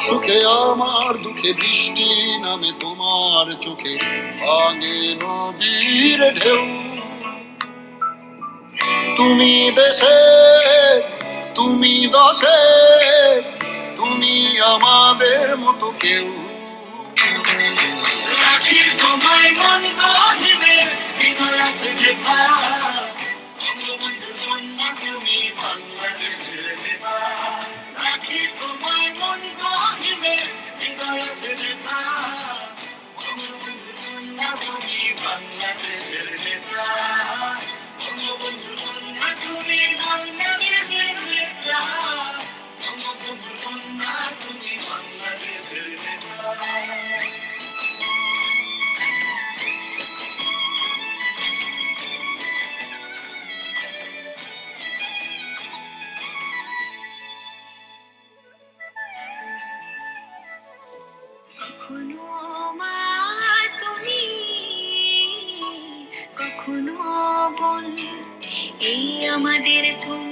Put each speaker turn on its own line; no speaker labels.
সুখে আমার দুঃখে বৃষ্টি নামে তোমার চোখে ভাঙে নদীর ঢেউ। তুমি দেশে তুমি দশে তুমি আমাদের মতো কেউ।
রাখি তোমায় মন গহিনে হৃদয় আছে যেথা, বঙ্গবন্ধু কন্যা তুমি বাংলাদেশের নেতা। রাখি তোমায় মন গহিনে হৃদয় আছে যেথা, বঙ্গবন্ধু কন্যা তুমি বাংলাদেশের নেতা। বঙ্গবন্ধু কন্যা তুমি বাংলাদেশের নেতা, বঙ্গবন্ধু কন্যা তুমি বাংলাদেশের নেতা। কখনো মা তুমি, কখনো বোন, এই আমাদের তুমি